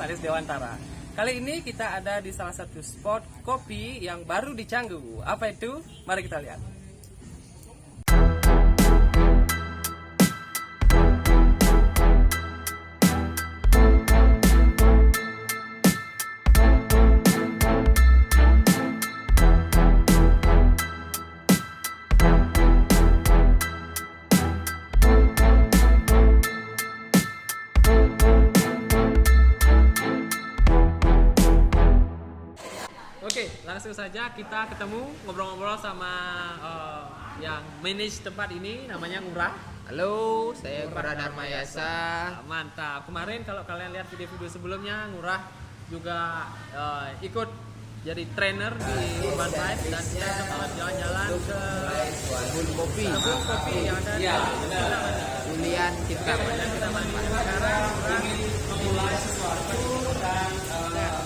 Aris Dewantara. Kali ini kita ada di salah satu spot kopi yang baru di Canggu. Apa itu? Mari kita lihat. Oke, langsung saja kita ketemu ngobrol-ngobrol sama yang manage tempat ini, namanya Ngurah. Halo, saya Ngurah Dharmayasa. Mantap. Kemarin kalau kalian lihat video-video sebelumnya, Ngurah juga ikut jadi trainer di Urban Life dan kita sempat jalan-jalan ke Kebun kopi yang ada di Ulian kita. Kita sekarang memulai sesuatu dan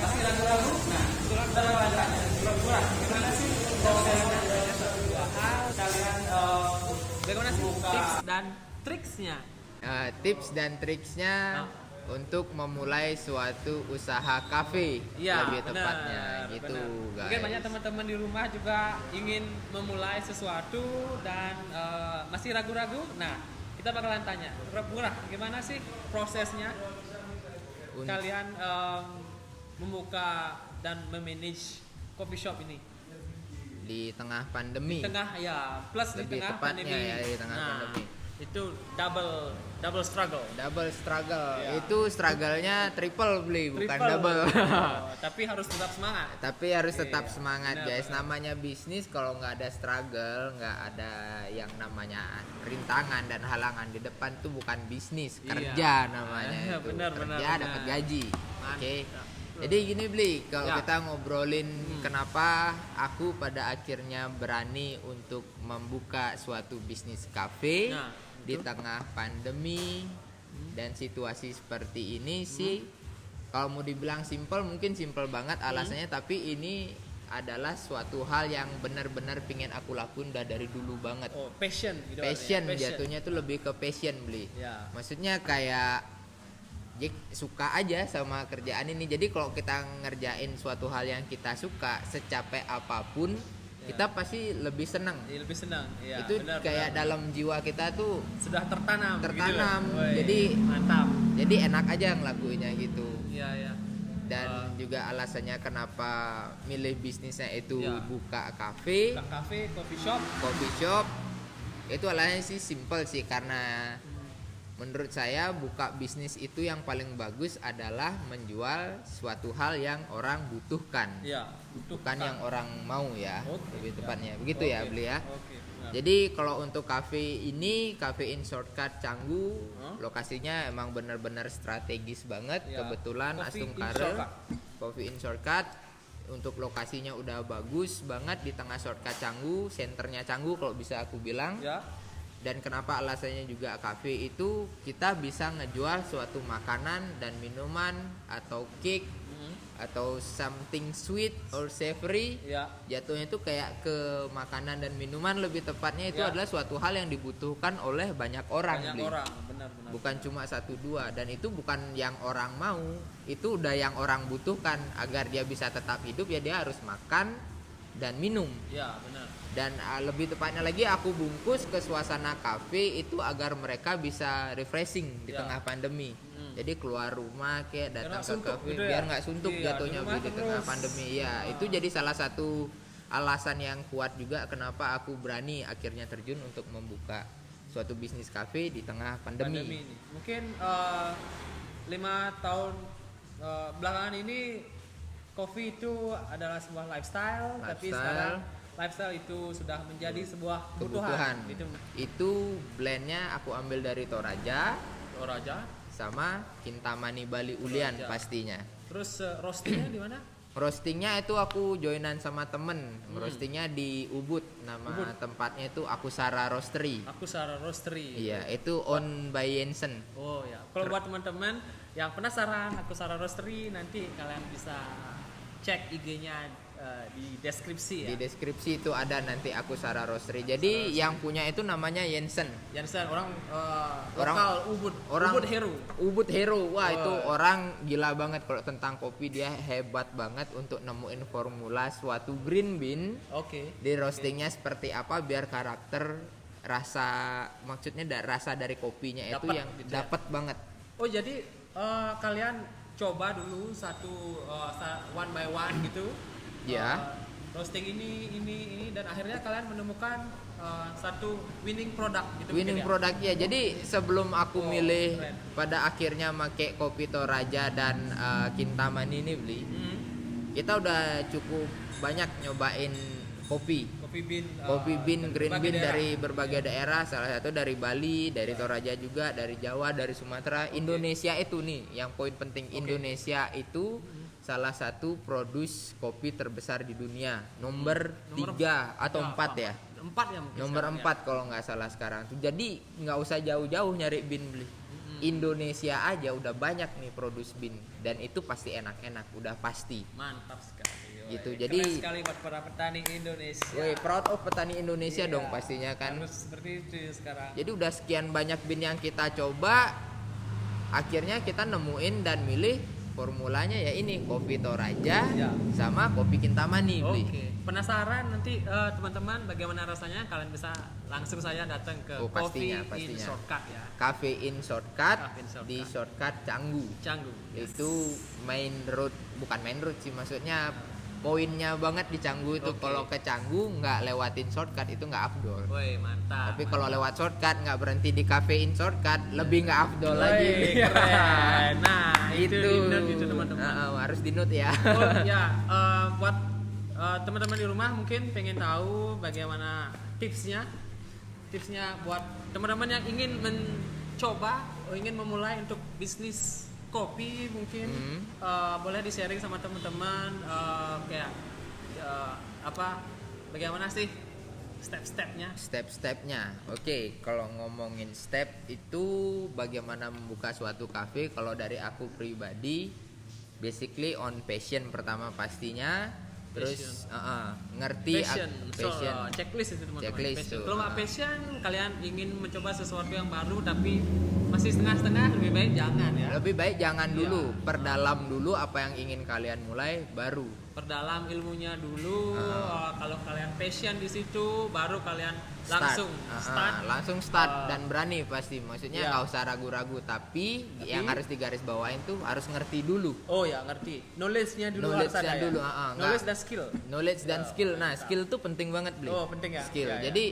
masih ragu-ragu. Gimana sih bagaimana sih tips dan triksnya? Tips dan triksnya untuk memulai suatu usaha kafe, lebih tepatnya gitu, guys. Mungkin banyak teman-teman di rumah juga ingin memulai sesuatu dan masih ragu-ragu. Nah, kita bakalan tanya, Ngurah, gimana sih prosesnya kalian membuka dan memanage coffee shop ini di tengah pandemi? Di tengah plus lebih di tengah tepatnya pandemi. ya, di tengah pandemi. Itu double struggle. Double struggle. Ya. Itu struggle-nya triple bukan double. Tapi harus tetap semangat. Tapi harus tetap semangat, benar, guys. benar. Namanya bisnis kalau nggak ada struggle, nggak ada yang namanya rintangan dan halangan di depan tuh bukan bisnis, kerja namanya. Itu Benar, kerja benar. dapat gaji. Oke. Mantap. Jadi gini Bli, kalau Ya. kita ngobrolin kenapa aku pada akhirnya berani untuk membuka suatu bisnis kafe Nah, di tengah pandemi dan situasi seperti ini sih, kalau mau dibilang simple mungkin simple banget alasannya, tapi ini adalah suatu hal yang benar-benar pingin aku lakuin udah dari dulu banget. Oh, passion gitu. Passion artinya. jatuhnya tuh lebih ke passion Bli. Ya. Maksudnya kayak suka aja sama kerjaan ini. Jadi kalau kita ngerjain suatu hal yang kita suka, secapek apapun, kita pasti lebih senang. Lebih senang. Ya, Itu kayak dalam jiwa kita tuh sudah tertanam. tertanam. Gitu. Woy, Jadi mantap. Jadi enak aja ngelakuinnya gitu. Iya. Dan juga alasannya kenapa milih bisnisnya itu Ya. buka kafe, Kafe, coffee shop. Itu alasannya sih simple sih, karena menurut saya buka bisnis itu yang paling bagus adalah menjual suatu hal yang orang butuhkan. Ya, Bukan yang orang mau ya. Oke, Lebih ya. tepatnya. Begitu ya, Beli ya. Oke. Nah. Jadi kalau untuk kafe ini, Cafe in Shortcut Canggu, lokasinya emang benar-benar strategis banget. Ya. Kebetulan Coffee Astum in Kare, Shortcut. Coffee in Shortcut, untuk lokasinya udah bagus banget di tengah Shortcut Canggu, senternya Canggu kalau bisa aku bilang. Ya. Dan kenapa alasannya juga kafe itu, kita bisa ngejual suatu makanan dan minuman atau cake atau something sweet or savory. Ya. Jatuhnya itu kayak ke makanan dan minuman, lebih tepatnya itu Ya. adalah suatu hal yang dibutuhkan oleh banyak orang. Banyak Bli. orang, benar. Bukan cuma 1-2, dan itu bukan yang orang mau, itu udah yang orang butuhkan. Agar dia bisa tetap hidup ya dia harus makan dan minum. Ya, benar. Dan lebih tepatnya lagi aku bungkus ke suasana kafe itu agar mereka bisa refreshing di Ya. tengah pandemi. Jadi keluar rumah kayak datang ke suntuk kafe gitu ya? biar nggak suntuk Iya, jatuhnya di rumah di tengah terus. pandemi. Ya, itu jadi salah satu alasan yang kuat juga kenapa aku berani akhirnya terjun untuk membuka suatu bisnis kafe di tengah pandemi. Ini. Mungkin 5 tahun belakangan ini kopi itu adalah sebuah lifestyle. Tapi sekarang lifestyle itu sudah menjadi sebuah kebutuhan. Itu blendnya aku ambil dari Toraja sama Kintamani Bali Ulian Toraja. pastinya. Terus roastingnya di mana? Roastingnya itu aku joinan sama temen. Roastingnya di Ubud. Nama tempatnya itu Akusara Roastery. Akusara Roastery. Iya, itu owned by Jensen. Oh ya. Kalau buat teman-teman yang penasaran Akusara Roastery, nanti kalian bisa cek IG-nya di deskripsi ya. Di deskripsi itu ada nanti aku Sara Roastery. Jadi yang punya itu namanya Jensen. Jensen orang Orang- lokal Ubud. orang- Ubud Hero. Ubud Hero. Wah, Oh. itu orang gila banget kalau tentang kopi, dia hebat banget untuk nemuin formula suatu green bean Oke. di roastingnya seperti apa biar karakter rasa, maksudnya rasa dari kopinya itu Dapat yang gitu ya. dapat banget. Oh jadi kalian coba dulu satu one by one gitu. Ya. Roasting ini dan akhirnya kalian menemukan satu winning product gitu. Winning mungkin ya? product ya. Jadi sebelum aku Oh, milih keren. pada akhirnya make kopi Toraja dan Kintamani ini beli, Hmm. kita udah cukup banyak nyobain kopi. Kopi bean, green bean dari berbagai daerah, salah satu dari Bali, dari Toraja juga, dari Jawa, dari Sumatera. Indonesia itu nih, yang poin penting, Indonesia itu salah satu produs kopi terbesar di dunia, nomor 3 atau 4 ya. 4 ya mungkin. Nomor sekarang 4 kalau nggak salah sekarang. Jadi nggak usah jauh-jauh nyari bean beli. Indonesia aja udah banyak nih produs bean dan itu pasti enak-enak, udah pasti. Ya. Mantap sekali. Gitu, Woi, jadi- keren sekali buat para petani Indonesia. Woi, proud of petani Indonesia Iya, dong pastinya kan. Harus seperti itu ya sekarang. Jadi udah sekian banyak bean yang kita coba, akhirnya kita nemuin dan milih formulanya ya ini kopi Toraja Ya. sama kopi Kintamani beli. Oke. Penasaran nanti teman-teman bagaimana rasanya? Kalian bisa langsung saja datang ke Oh, Coffee pastinya, in pastinya. Shortcut ya. Cafe in Shortcut Cafe in Shortcut. di Shortcut Canggu. Canggu. Itu main road, bukan main road sih, maksudnya poinnya banget di Canggu itu. Oke. Kalau ke Canggu nggak lewatin shortcut itu nggak afdol. Woi, mantap. Tapi kalau lewat shortcut nggak berhenti di Cafe in Shortcut lebih nggak afdol Woi, lagi. keren. Nah, itu dinut itu teman-teman. Harus dinut ya. Oh ya, buat teman-teman di rumah mungkin pengen tahu bagaimana tipsnya buat teman-teman yang ingin mencoba, ingin memulai untuk bisnis kopi mungkin boleh di-sharing sama teman-teman kayak bagaimana sih step-stepnya? Step-stepnya, oke. Kalau ngomongin step itu bagaimana membuka suatu cafe, kalau dari aku pribadi, basically on passion pertama pastinya, terus ngerti passion. Checklist itu teman-teman. Checklist Passion. tuh, Kalau nggak passion, kalian ingin mencoba sesuatu yang baru tapi masih setengah-setengah, lebih baik jangan ya. Lebih baik jangan Iya. dulu, perdalam dulu apa yang ingin kalian mulai, baru Perdalam ilmunya dulu. Kalau kalian passion di situ, baru kalian langsung start. langsung start dan berani pasti, maksudnya Iya. nggak usah ragu-ragu, tapi yang harus digaris bawain tuh harus ngerti dulu. Oh ya, ngerti. Knowledge-nya dulu harus Knowledge-nya ada dulu, ya. nggak- Knowledge dan skill. Knowledge dan skill. Nah, skill tuh penting banget, Bli. Oh, penting ya? Skill. Iya, iya. Jadi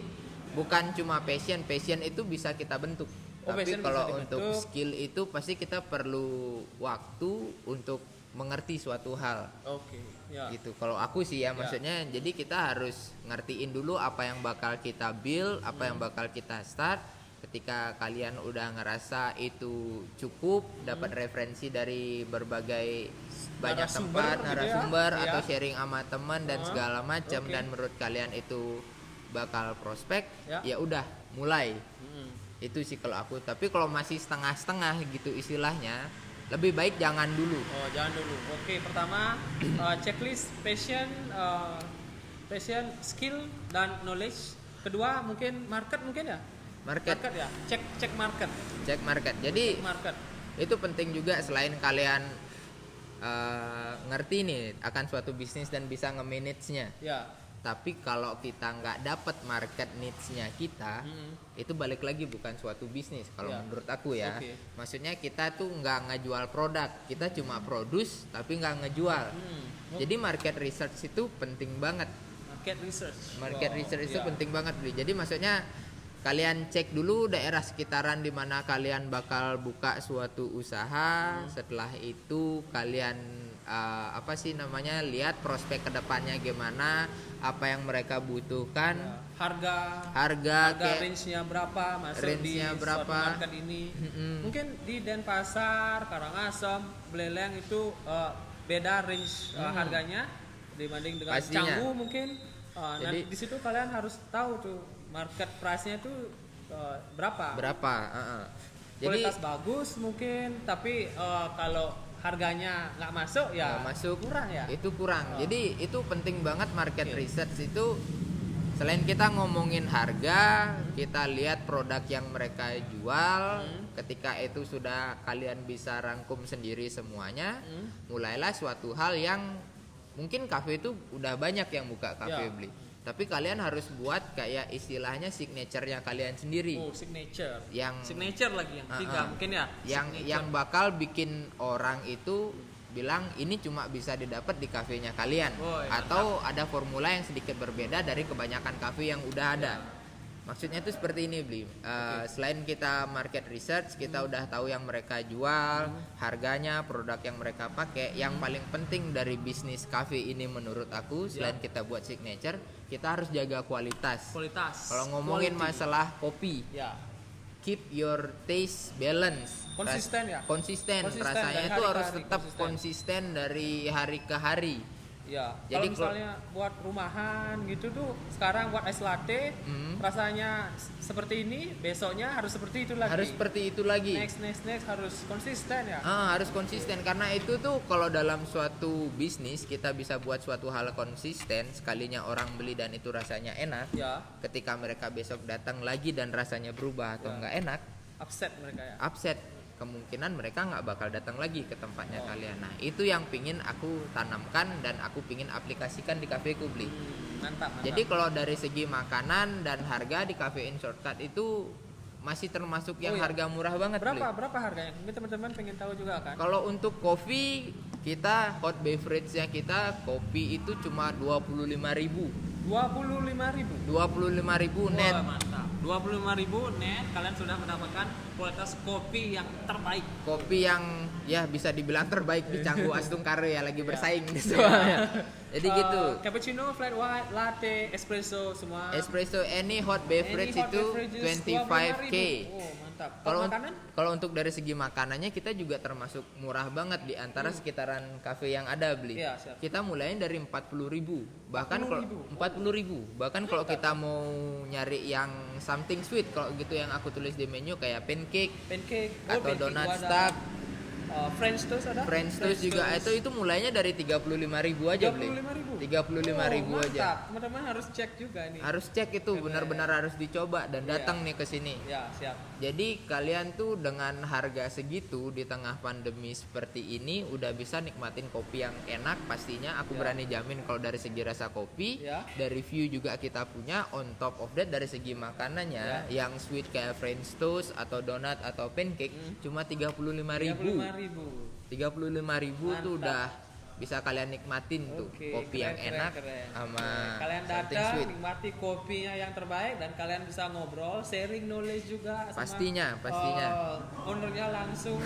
bukan cuma passion itu bisa kita bentuk. Oh, Tapi passion kalau bisa untuk dibentuk. skill itu pasti kita perlu waktu untuk mengerti suatu hal. Oke, ya. Gitu. Kalau aku sih ya, maksudnya jadi kita harus ngertiin dulu apa yang bakal kita build, apa yang bakal kita start. Ketika kalian udah ngerasa itu cukup, dapat referensi dari berbagai banyak Narasumber tempat, gitu ya. narasumber Iya. atau sharing sama teman dan segala macam, oke. dan menurut kalian itu bakal prospek, Ya. ya udah mulai. Mm. Itu sih kalau aku. Tapi kalau masih setengah-setengah gitu istilahnya, lebih baik jangan dulu. Oh, jangan dulu. Oke, pertama checklist passion, skill dan knowledge. Kedua mungkin market mungkin ya. Market, Ya. Cek market. cek market. Jadi Market. itu penting juga, selain kalian ngerti nih akan suatu bisnis dan bisa nge-manage-nya. Ya. Tapi kalau kita nggak dapat market needs-nya kita, itu balik lagi bukan suatu bisnis kalau Ya. menurut aku ya. Oke. Maksudnya kita tuh nggak ngejual produk, kita cuma produce tapi nggak ngejual. Jadi market research itu penting banget. Market research. Market Wow, research itu ya. penting banget, Bli. Jadi maksudnya kalian cek dulu daerah sekitaran di mana kalian bakal buka suatu usaha. Setelah itu kalian lihat prospek kedepannya gimana, apa yang mereka butuhkan, harga kayak range-nya berapa, masuk di range-nya suatu berapa. market ini. Mungkin di Denpasar, Karangasem, Beleleng itu beda range harganya dibanding dengan Pastinya. Canggu mungkin. Nah, Jadi- di situ kalian harus tahu tuh market price-nya itu berapa. berapa. Jadi Kualitas bagus mungkin, tapi kalau harganya nggak masuk ya Nggak masuk, kurang ya. itu kurang. Oh. Jadi itu penting banget market Oke. research itu. Selain kita ngomongin harga, kita lihat produk yang mereka jual. Ketika itu sudah kalian bisa rangkum sendiri semuanya, mulailah suatu hal yang mungkin kafe itu udah banyak yang buka kafe Ya. beli. Tapi kalian harus buat kayak istilahnya signature-nya kalian sendiri. Oh, signature. Yang Signature lagi yang ketiga mungkin ya. yang bakal bikin orang itu bilang ini cuma bisa didapat di kafenya kalian, Oh, iya, atau ada formula yang sedikit berbeda dari kebanyakan kafe yang udah ada. Maksudnya itu seperti ini, Bli. Selain kita market research, kita udah tahu yang mereka jual, harganya, produk yang mereka pakai. Yang paling penting dari bisnis kafe ini menurut aku, selain kita buat signature, kita harus jaga kualitas. Kualitas. Kalau ngomongin Quality. masalah kopi, Ya. keep your taste balance. Konsisten ya? Konsisten. Konsisten Rasanya dari itu hari ke harus hari, tetap konsisten dari hari ke hari. Ya, Jadi kalau misalnya buat rumahan gitu tuh sekarang buat es latte rasanya seperti ini, besoknya harus seperti itu lagi. Harus seperti itu lagi. Next harus konsisten ya. Harus konsisten, karena itu tuh kalau dalam suatu bisnis kita bisa buat suatu hal konsisten, sekalinya orang beli dan itu rasanya enak. Ya, Ketika mereka besok datang lagi dan rasanya berubah atau nggak enak, upset mereka ya. upset, kemungkinan mereka nggak bakal datang lagi ke tempatnya kalian. Nah itu yang pingin aku tanamkan dan aku pingin aplikasikan di kafeku, beli. Mantap. Jadi kalau dari segi makanan dan harga di Cafe in Shortcut itu masih termasuk yang Oh, iya. harga murah banget, Bli. berapa harganya? Mungkin teman-teman pengen tahu juga kan. Kalau untuk kopi, kita hot beverage-nya kita kopi itu cuma 25.000. 25.000. 25.000 net. Wah, mantap. 25.000 net kalian sudah mendapatkan kualitas kopi yang terbaik. Kopi yang ya bisa dibilang terbaik di Canggu Astungkare ya, lagi bersaing di Iya. soalnya. Jadi gitu. Cappuccino, flat white, latte, espresso semua. Espresso any hot beverage Any hot itu beverages, 25k. 25.000. Oh, mantap. Kalau makanan? kalau untuk dari segi makanannya kita juga termasuk murah banget di antara sekitaran kafe yang ada, beli. Iya, siap. Kita mulainya dari 40.000. Bahkan kalau 40.000. 40.000. Bahkan kalau kita mau nyari yang something sweet, kalau gitu yang aku tulis di menu kayak pancake Pancake, atau pancake donut gua ada. stuck, French toast ada? French toast juga itu mulainya dari 35.000 aja, beli. 35.000. 35.000 Oh, aja. mantap. Teman-teman harus cek juga nih. Harus cek itu, benar-benar harus dicoba dan datang nih ke sini. Ya, siap. Jadi kalian tuh dengan harga segitu di tengah pandemi seperti ini udah bisa nikmatin kopi yang enak pastinya. Aku berani jamin kalau dari segi rasa kopi, Ya. dari view juga kita punya. On top of that dari segi makanannya yang sweet kayak French toast atau donat atau pancake cuma 35.000. 35.000 tuh Mantap. udah bisa kalian nikmatin tuh Oke, kopi yang keren, enak keren. sama Kalian something datang sweet. nikmati kopinya yang terbaik dan kalian bisa ngobrol, sharing knowledge juga sama Pastinya. ownernya langsung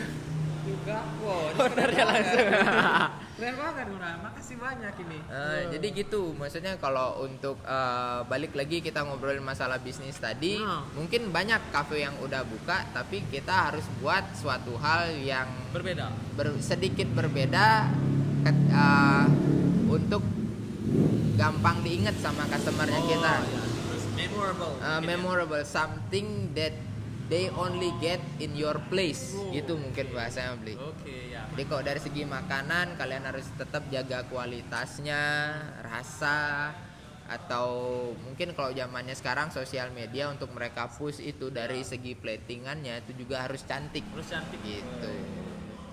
juga. Wow, ini Ownernya keren langsung. banget. Keren banget, Murah. Makasih banyak ini. Jadi gitu, maksudnya kalau untuk balik lagi kita ngobrolin masalah bisnis tadi, mungkin banyak kafe yang udah buka, tapi kita harus buat suatu hal yang Berbeda. sedikit berbeda untuk gampang diingat sama customernya kita. Ya. Terus memorable. mungkin ya. Memorable, something that they only get in your place, Oh. gitu mungkin bahasanya, beli. Oke, ya. Jadi kalau dari segi makanan kalian harus tetap jaga kualitasnya, rasa, atau mungkin kalau zamannya sekarang sosial media untuk mereka push itu dari segi platingannya itu juga harus cantik Terus cantik gitu.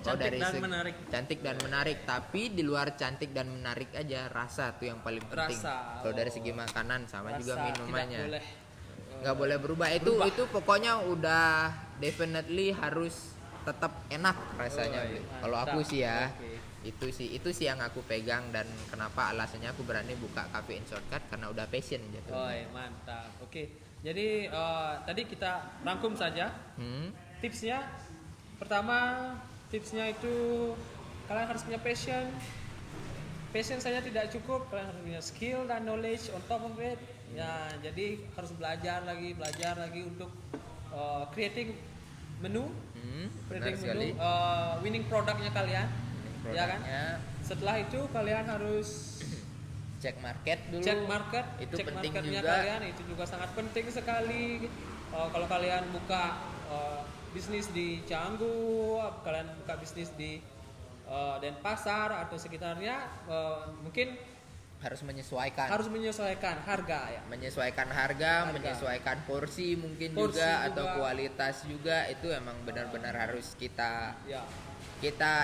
Cantik Kalau dari dan segi- menarik. Cantik dan menarik, tapi di luar cantik dan menarik aja rasa tuh yang paling penting. Rasa, Kalau dari segi makanan sama juga Rasa minumannya. Tidak boleh Nggak boleh berubah. Itu pokoknya udah definitely harus tetap enak rasanya, Oh, Bli. mantap. Kalau aku sih ya, Oke. itu sih yang aku pegang dan kenapa alasannya aku berani buka Cafe in Shortcut karena udah passion gitu. Oh, mantap. Oke. Jadi tadi kita rangkum saja tipsnya. Pertama, tipsnya itu kalian harus punya passion. Passion saja tidak cukup, kalian harus punya skill dan knowledge on top of it. Ya, jadi harus belajar lagi untuk creating menu, Benar creating sekali. menu, winning produknya kalian. Ya kan? Produknya, Setelah itu kalian harus cek market dulu. cek market, Itu cek penting marketnya juga. kalian itu juga sangat penting sekali. Kalau kalian buka bisnis di Canggu, kalian buka bisnis di Denpasar atau sekitarnya mungkin Harus menyesuaikan. harus menyesuaikan harga ya. Menyesuaikan harga, menyesuaikan porsi mungkin Porsi juga, atau juga. kualitas juga, itu emang benar-benar harus kita Ya.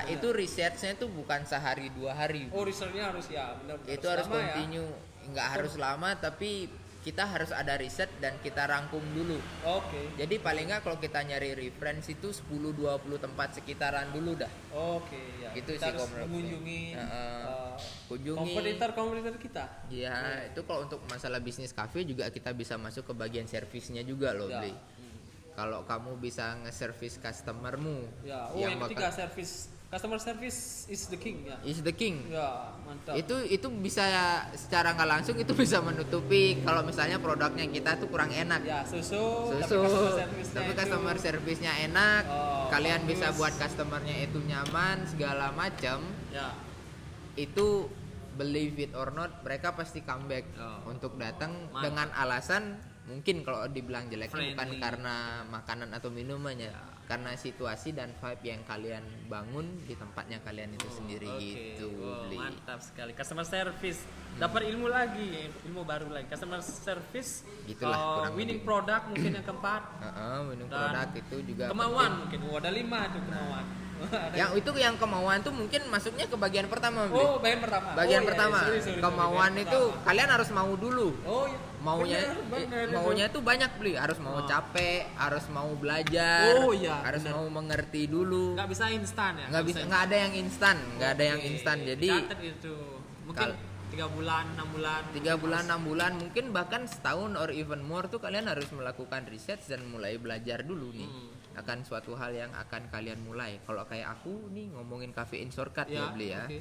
itu risetnya itu bukan sehari 2 hari. Oh, researchnya harus ya benar. Itu harus lama ya. continue, nggak harus lama, tapi kita harus ada riset dan kita rangkum dulu. Oke. Jadi paling nggak kalau kita nyari reference itu 10-20 tempat sekitaran dulu dah. Oke, ya. Gitu Kita sih harus kalau menurut mengunjungi Kunjungi. kompetitor kita. Ya, itu kalau untuk masalah bisnis cafe juga kita bisa masuk ke bagian servisnya juga loh, Ya. Bli. Kalau kamu bisa nge-service customermu Ya. Oh, yang ketiga customer service is the king ya. is the king. Ya, mantap. Itu bisa secara nggak langsung itu bisa menutupi kalau misalnya produknya kita tuh kurang enak. Ya, susu, Tapi customer service-nya enak, Oh, kalian bisa bagus. buat customernya itu nyaman segala macam. Ya. Itu believe it or not, mereka pasti comeback Oh. untuk datang Mantap. dengan alasan mungkin kalau dibilang jelek bukan Friendly. karena makanan atau minumannya, karena situasi dan vibe yang kalian bangun di tempatnya kalian itu sendiri Oke. gitu. Oh, Bli. mantap sekali. Customer service. Dapat ilmu lagi, ilmu baru lagi. Customer service. Gitulah, kurang winning lebih. product mungkin yang keempat. Minum Dan produk itu juga Kemauan penting. mungkin. Oh, ada 5 tuh kemauan. Yang kemauan tuh mungkin masuknya ke bagian pertama, Bli. Oh, bagian pertama. Bagian Oh, iya, pertama. sorry, Kemauan bagian itu pertama. kalian harus mau dulu. Oh, iya. Maunya itu banyak, Bli. Harus mau Oh. capek, harus mau belajar, Oh, iya, harus benar. mau mengerti dulu. Nggak bisa instan ya. Nggak ada yang instan, nggak ada yang Oke. instan. Jadi Catat itu. Mungkin 3 bulan, 6 bulan. 3 bulan, 6 bulan, mungkin bahkan setahun or even more tuh kalian harus melakukan riset dan mulai belajar dulu nih akan suatu hal yang akan kalian mulai. Kalau kayak aku nih ngomongin Cafe in Shortcut ya, Bli ya. oke.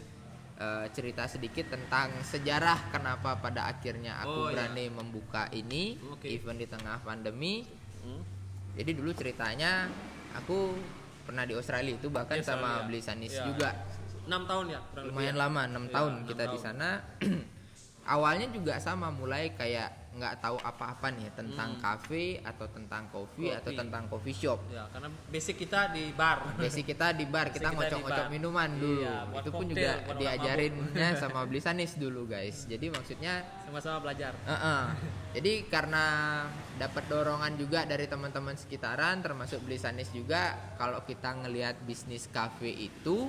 Cerita sedikit tentang sejarah kenapa pada akhirnya Oh, aku berani membuka ini Oke. even di tengah pandemi. Hmm. Jadi dulu ceritanya aku pernah di Australia itu bahkan Di sama Australia. Beli Sanis Ya. juga. 6 tahun ya. kurang Lumayan lebih ya? lama, 6 Iya, tahun 6 kita di tahun. sana. Awalnya juga sama, mulai kayak nggak tahu apa-apa nih tentang cafe atau tentang kopi atau Kopi. tentang coffee shop. Ya, karena basic kita di bar. Basic kita di bar, kita Basic kita di ngocok-ngocok bar. minuman dulu. Iya, buat Itu pun koktail, juga buat orang diajarinnya sama Beli Sanis dulu, guys. Jadi maksudnya Sama-sama belajar. Jadi karena dapat dorongan juga dari teman-teman sekitaran termasuk Beli Sanis juga, kalau kita ngelihat bisnis cafe itu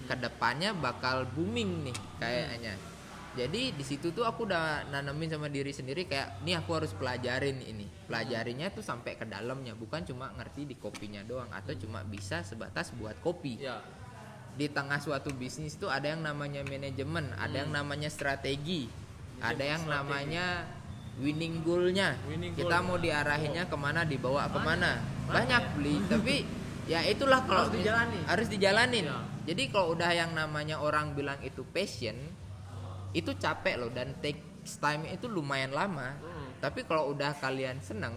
kedepannya bakal booming nih kayaknya. Jadi di situ tuh aku udah nanemin sama diri sendiri kayak nih aku harus pelajarin ini. Pelajarinya tuh sampai ke dalamnya, bukan cuma ngerti di kopinya doang atau cuma bisa sebatas buat kopi. Ya. Di tengah suatu bisnis tuh ada yang namanya manajemen, ada yang namanya strategi, ada yang strategi. namanya winning goal-nya. Winning Kita goal. mau diarahinnya kemana, dibawa kemana. Banyak, Beli, tapi ya itulah kalau Harus dijalani. harus dijalanin. Ya. Jadi kalau udah yang namanya orang bilang itu passion, itu capek loh dan takes time itu lumayan lama. Tapi kalau udah kalian seneng,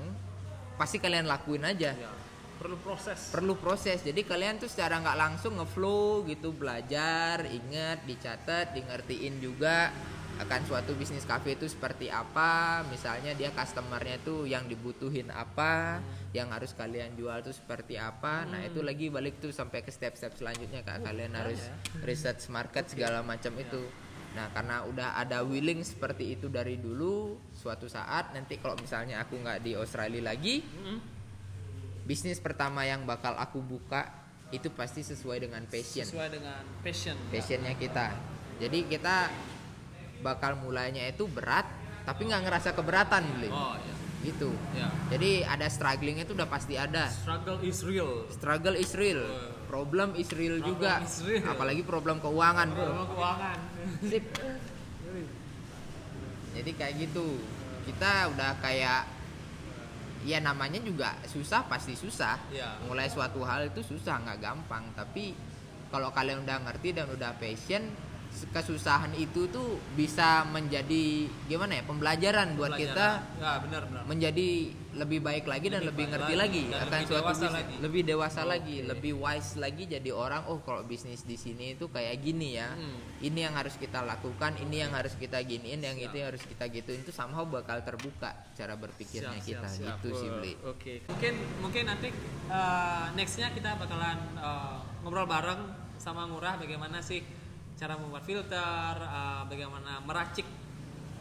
pasti kalian lakuin aja. Ya. Perlu proses. Perlu proses. Jadi kalian tuh secara nggak langsung ngeflow gitu, belajar, ingat, dicatat, di ngertiin juga akan suatu bisnis cafe itu seperti apa. Misalnya dia customernya tuh yang dibutuhin apa, yang harus kalian jual tuh seperti apa. Nah itu lagi balik tuh sampai ke step-step selanjutnya kak. Kalian harus research market segala macam itu. Nah karena udah ada willing seperti itu dari dulu, suatu saat nanti kalau misalnya aku nggak di Australia lagi, bisnis pertama yang bakal aku buka itu pasti sesuai dengan passion. Sesuai dengan passion. Passionnya kita. Jadi kita bakal mulainya itu berat, tapi nggak ngerasa keberatan, Bli. Oh ya. Gitu. Ya. Jadi ada strugglingnya itu udah pasti ada. Struggle is real. Struggle is real, problem is real juga. is real. Apalagi problem keuangan, bro. Problem keuangan. Sip. Jadi kayak gitu. Kita udah kayak ya namanya juga susah, pasti susah. Ya. Mulai suatu hal itu susah, nggak gampang. Tapi kalau kalian udah ngerti dan udah passion, kesusahan itu tuh bisa menjadi gimana ya, pembelajaran buat kita Ya, benar. menjadi lebih baik lagi dan lebih baik ngerti lagi, lagi dan akan lebih suatu dewasa bisnis, lagi. lebih dewasa lagi, lebih wise lagi, jadi orang oh kalau bisnis di sini itu kayak gini ya, ini yang harus kita lakukan, ini yang harus kita giniin, yang itu yang harus kita gituin, itu somehow bakal terbuka cara berpikirnya kita gitu sih, Bli. Oke. Mungkin nanti nextnya kita bakalan ngobrol bareng sama Ngurah bagaimana sih cara membuat filter, bagaimana meracik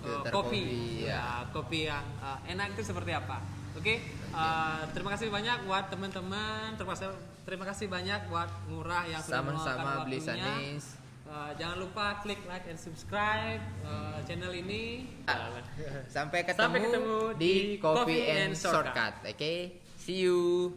Filter kopi, kopi, ya. kopi yang enak itu seperti apa. Oke, terima kasih banyak buat teman-teman. Terima kasih banyak buat Ngurah yang sudah meluangkan Sama-sama beli waktunya. Sanis. Jangan lupa klik like and subscribe channel ini. Sampai Sampai ketemu ketemu di di Coffee Coffee and and Shortcut. Shortcut. Oke, see you.